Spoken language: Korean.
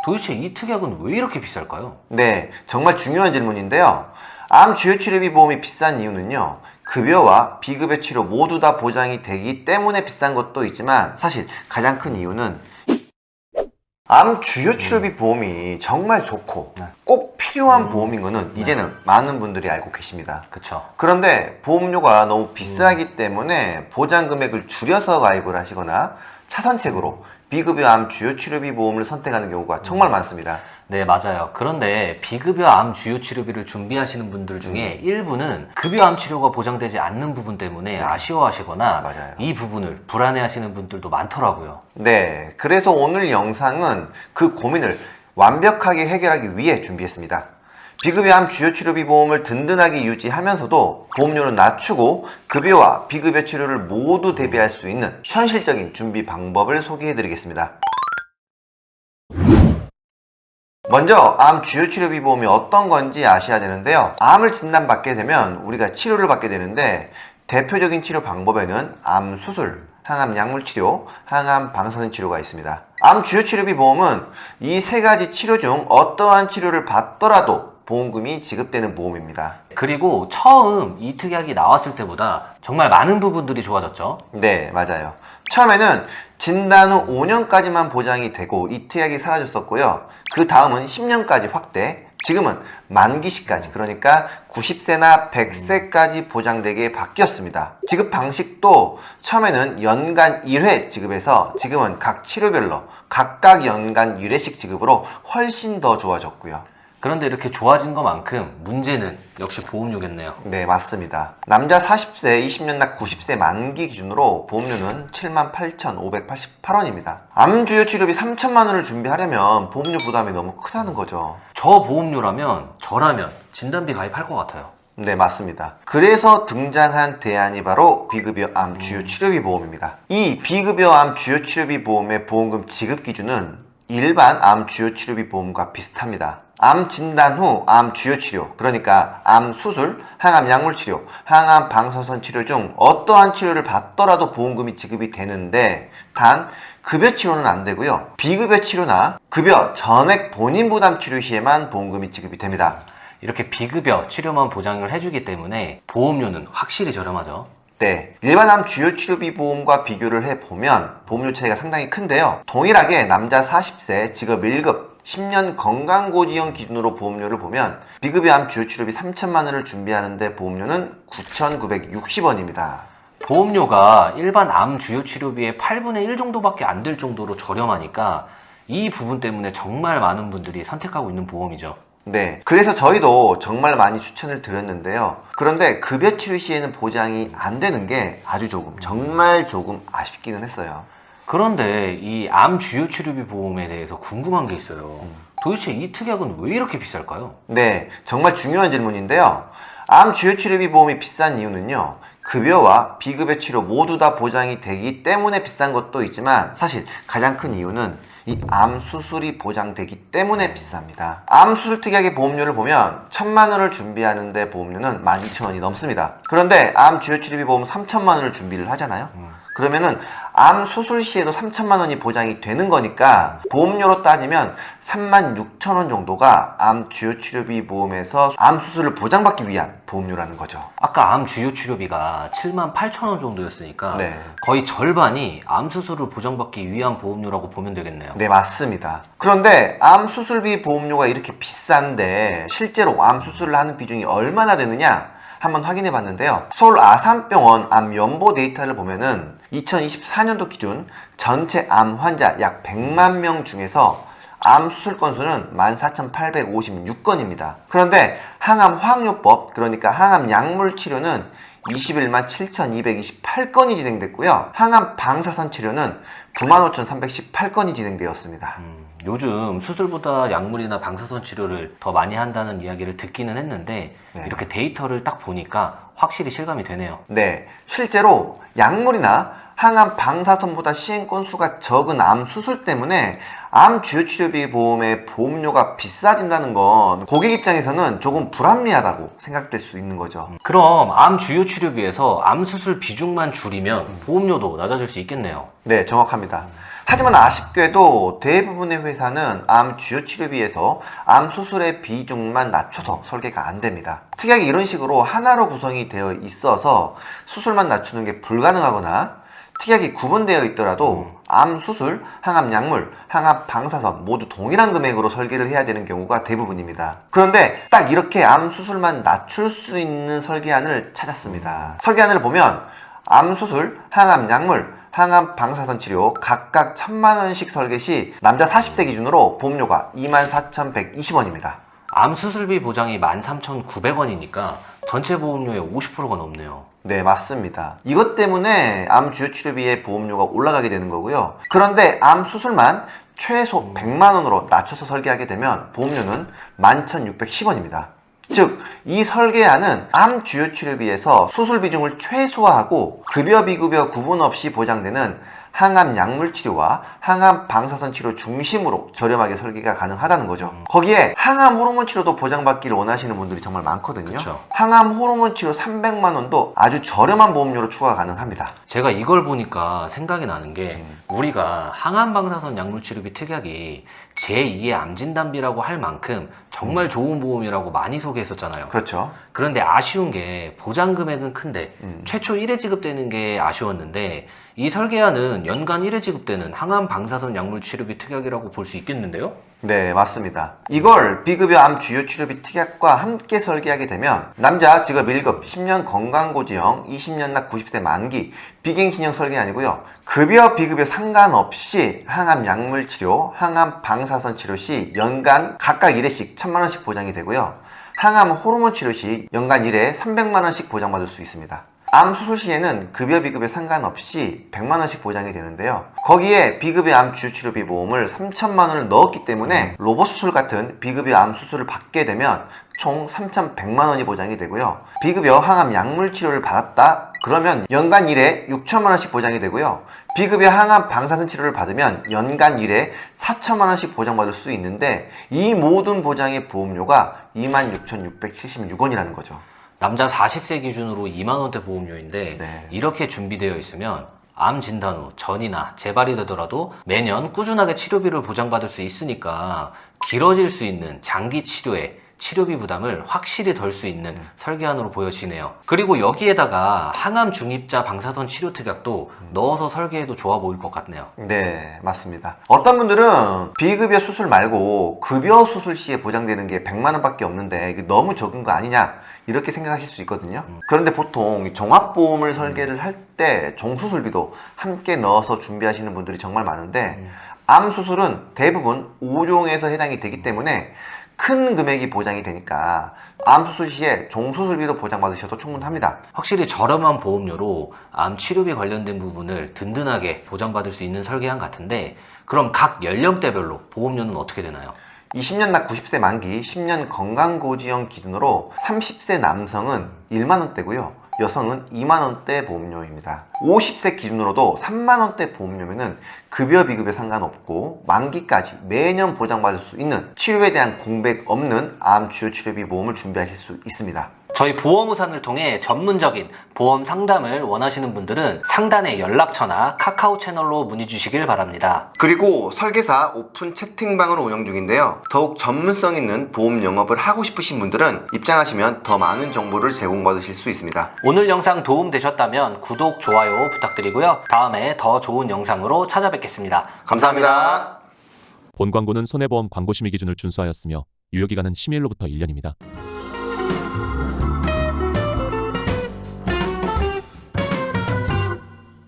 도대체 이 특약은 왜 이렇게 비쌀까요? 네, 정말 중요한 질문인데요. 암 주요 치료비 보험이 비싼 이유는요. 급여와 비급여 치료 모두 다 보장이 되기 때문에 비싼 것도 있지만 사실 가장 큰 이유는 암 주요 치료비 보험이 정말 좋고 네. 꼭 필요한 보험인 거는 이제는 많은 분들이 알고 계십니다. 그쵸. 그런데 보험료가 너무 비싸기 때문에 보장 금액을 줄여서 가입을 하시거나 차선책으로 비급여 암 주요 치료비 보험을 선택하는 경우가 정말 많습니다. 네, 맞아요. 그런데 비급여 암 주요 치료비를 준비하시는 분들 중에 일부는 급여 암 치료가 보장되지 않는 부분 때문에 아쉬워하시거나 맞아요. 이 부분을 불안해하시는 분들도 많더라고요. 네, 그래서 오늘 영상은 그 고민을 완벽하게 해결하기 위해 준비했습니다. 비급여 암 주요 치료비 보험을 든든하게 유지하면서도 보험료는 낮추고 급여와 비급여 치료를 모두 대비할 수 있는 현실적인 준비 방법을 소개해 드리겠습니다. 먼저 암 주요 치료비 보험이 어떤 건지 아셔야 되는데요. 암을 진단받게 되면 우리가 치료를 받게 되는데 대표적인 치료 방법에는 암 수술, 항암 약물 치료, 항암 방사선 치료가 있습니다. 암 주요 치료비 보험은 이 세 가지 치료 중 어떠한 치료를 받더라도 보험금이 지급되는 보험입니다. 그리고 처음 이 특약이 나왔을 때보다 정말 많은 부분들이 좋아졌죠. 네, 맞아요. 처음에는 진단 후 5년까지만 보장이 되고 이 특약이 사라졌었고요. 그 다음은 10년까지 확대, 지금은 만기시까지, 그러니까 90세나 100세까지 보장되게 바뀌었습니다. 지급 방식도 처음에는 연간 1회 지급해서 지금은 각 치료별로 각각 연간 1회씩 지급으로 훨씬 더 좋아졌고요. 그런데 이렇게 좋아진 것만큼 문제는 역시 보험료겠네요. 네, 맞습니다. 남자 40세, 20년 납 90세 만기 기준으로 보험료는 78,588원입니다. 암 주요 치료비 3천만 원을 준비하려면 보험료 부담이 너무 크다는 거죠. 저 보험료라면 저라면 진단비 가입할 것 같아요. 네, 맞습니다. 그래서 등장한 대안이 바로 비급여 암 주요 치료비 보험입니다. 이 비급여 암 주요 치료비 보험의 보험금 지급 기준은 일반 암 주요 치료비 보험과 비슷합니다. 암 진단 후 암 주요 치료, 그러니까 암 수술, 항암 약물 치료, 항암 방사선 치료 중 어떠한 치료를 받더라도 보험금이 지급이 되는데 단 급여 치료는 안 되고요. 비급여 치료나 급여 전액 본인 부담 치료 시에만 보험금이 지급이 됩니다. 이렇게 비급여 치료만 보장을 해주기 때문에 보험료는 확실히 저렴하죠. 네, 일반 암 주요 치료비 보험과 비교를 해보면 보험료 차이가 상당히 큰데요. 동일하게 남자 40세 직업 1급 10년 건강고지형 기준으로 보험료를 보면 비급여 암 주요 치료비 3천만 원을 준비하는데 보험료는 9,960원입니다. 보험료가 일반 암 주요 치료비의 8분의 1 정도밖에 안 될 정도로 저렴하니까 이 부분 때문에 정말 많은 분들이 선택하고 있는 보험이죠. 네, 그래서 저희도 정말 많이 추천을 드렸는데요. 그런데 급여 치료 시에는 보장이 안 되는 게 아주 조금, 정말 조금 아쉽기는 했어요. 그런데 이 암 주요 치료비 보험에 대해서 궁금한 게 있어요. 도대체 이 특약은 왜 이렇게 비쌀까요? 네, 정말 중요한 질문인데요. 암 주요 치료비 보험이 비싼 이유는요. 급여와 비급여 치료 모두 다 보장이 되기 때문에 비싼 것도 있지만 사실 가장 큰 이유는 이 암 수술이 보장되기 때문에 비쌉니다. 암 수술 특약의 보험료를 보면 1,000만 원을 준비하는데 보험료는 12,000원이 넘습니다. 그런데 암 주요 치료비 보험 3천만 원을 준비를 하잖아요. 그러면은 암 수술 시에도 3천만 원이 보장이 되는 거니까 보험료로 따지면 36,000원 정도가 암 주요 치료비 보험에서 암 수술을 보장받기 위한 보험료라는 거죠. 아까 암 주요 치료비가 78,000원 정도였으니까 네. 거의 절반이 암 수술을 보장받기 위한 보험료라고 보면 되겠네요. 네, 맞습니다. 그런데 암 수술비 보험료가 이렇게 비싼데 실제로 암 수술을 하는 비중이 얼마나 되느냐 한번 확인해 봤는데요. 서울 아산병원 암 연보 데이터를 보면은 2024년도 기준 전체 암 환자 약 100만 명 중에서 암 수술 건수는 14,856건입니다. 그런데 항암 화학요법, 그러니까 항암 약물 치료는 21만 7,228건이 진행됐고요. 항암 방사선 치료는 95,318건이 진행되었습니다. 요즘 수술보다 약물이나 방사선 치료를 더 많이 한다는 이야기를 듣기는 했는데 네. 이렇게 데이터를 딱 보니까 확실히 실감이 되네요. 네, 실제로 약물이나 항암 방사선보다 시행 건수가 적은 암 수술 때문에 암 주요 치료비 보험의 보험료가 비싸진다는 건 고객 입장에서는 조금 불합리하다고 생각될 수 있는 거죠. 그럼 암 주요 치료비에서 암 수술 비중만 줄이면 보험료도 낮아질 수 있겠네요. 네, 정확합니다. 하지만 아쉽게도 대부분의 회사는 암 주요 치료비에서 암 수술의 비중만 낮춰서 설계가 안 됩니다. 특이하게 이런 식으로 하나로 구성이 되어 있어서 수술만 낮추는 게 불가능하거나 특이하게 구분되어 있더라도 암 수술, 항암 약물, 항암 방사선 모두 동일한 금액으로 설계를 해야 되는 경우가 대부분입니다. 그런데 딱 이렇게 암 수술만 낮출 수 있는 설계안을 찾았습니다. 설계안을 보면 암 수술, 항암 약물, 항암 방사선 치료 각각 1000만원씩 설계 시 남자 40세 기준으로 보험료가 24,120원입니다. 암 수술비 보장이 13,900원이니까 전체 보험료의 50%가 넘네요. 네, 맞습니다. 이것 때문에 암 주요 치료비의 보험료가 올라가게 되는 거고요. 그런데 암 수술만 최소 100만원으로 낮춰서 설계하게 되면 보험료는 11,610원입니다. 즉, 이 설계안은 암 주요 치료비에서 수술 비중을 최소화하고 급여 비급여 구분 없이 보장되는 항암 약물 치료와 항암 방사선 치료 중심으로 저렴하게 설계가 가능하다는 거죠. 거기에 항암 호르몬 치료도 보장받기를 원하시는 분들이 정말 많거든요. 그쵸. 항암 호르몬 치료 300만 원도 아주 저렴한 보험료로 추가 가능합니다. 제가 이걸 보니까 생각이 나는 게 우리가 항암 방사선 약물 치료비 특약이 제2의 암진단비라고 할 만큼 정말 좋은 보험이라고 많이 소개했었잖아요. 그렇죠. 그런데 아쉬운 게 보장 금액은 큰데 최초 1회 지급되는 게 아쉬웠는데 이 설계안은 연간 1회 지급되는 항암 방사선 약물 치료비 특약이라고 볼 수 있겠는데요? 네, 맞습니다. 이걸 비급여 암 주요 치료비 특약과 함께 설계하게 되면 남자 직업 1급 10년 건강고지형 20년 납 90세 만기 비갱신형 설계아니고요. 급여 비급여 상관없이 항암 약물 치료, 항암 방사선 치료 시 연간 각각 1회씩 1000만원씩 보장이 되고요. 항암 호르몬 치료 시 연간 1회 300만원씩 보장받을 수 있습니다. 암 수술 시에는 급여 비급여 상관없이 100만원씩 보장이 되는데요. 거기에 비급여 암 주요 치료비 보험을 3천만원을 넣었기 때문에 로봇 수술 같은 비급여 암 수술을 받게 되면 총 3,100만원이 보장이 되고요. 비급여 항암 약물 치료를 받았다 그러면 연간 1회 6천만원씩 보장이 되고요. 비급여 항암 방사선 치료를 받으면 연간 1회 4천만원씩 보장받을 수 있는데 이 모든 보장의 보험료가 26,676원이라는 거죠. 남자 40세 기준으로 2만원대 보험료인데 네. 이렇게 준비되어 있으면 암 진단 후 전이나 재발이 되더라도 매년 꾸준하게 치료비를 보장받을 수 있으니까 길어질 수 있는 장기 치료에 치료비 부담을 확실히 덜 수 있는 설계안으로 보여지네요. 그리고 여기에다가 항암 중입자 방사선 치료 특약도 넣어서 설계해도 좋아 보일 것 같네요. 네, 맞습니다. 어떤 분들은 비급여 수술 말고 급여 수술 시에 보장되는 게 100만 원밖에 없는데 이게 너무 적은 거 아니냐 이렇게 생각하실 수 있거든요. 그런데 보통 종합보험을 설계를 할 때 종수술비도 함께 넣어서 준비하시는 분들이 정말 많은데 암 수술은 대부분 5종에서 해당이 되기 때문에 큰 금액이 보장이 되니까 암 수술 시에 종수술비도 보장받으셔도 충분합니다. 확실히 저렴한 보험료로 암 치료비 관련된 부분을 든든하게 보장받을 수 있는 설계안 같은데 그럼 각 연령대별로 보험료는 어떻게 되나요? 20년 납 90세 만기 10년 건강고지형 기준으로 30세 남성은 1만원대고요. 여성은 2만원대 보험료입니다. 50세 기준으로도 3만원대 보험료면은 급여 비급여 상관없고 만기까지 매년 보장받을 수 있는 치료에 대한 공백 없는 암 주요 치료비 보험을 준비하실 수 있습니다. 저희 보험우산을 통해 전문적인 보험 상담을 원하시는 분들은 상단의 연락처나 카카오 채널로 문의 주시길 바랍니다. 그리고 설계사 오픈 채팅방으로 운영 중인데요. 더욱 전문성 있는 보험 영업을 하고 싶으신 분들은 입장하시면 더 많은 정보를 제공받으실 수 있습니다. 오늘 영상 도움되셨다면 구독, 좋아요 부탁드리고요. 다음에 더 좋은 영상으로 찾아뵙겠습니다. 감사합니다. 본 광고는 손해보험 광고 심의 기준을 준수하였으며 유효기간은 심의일로부터 1년입니다.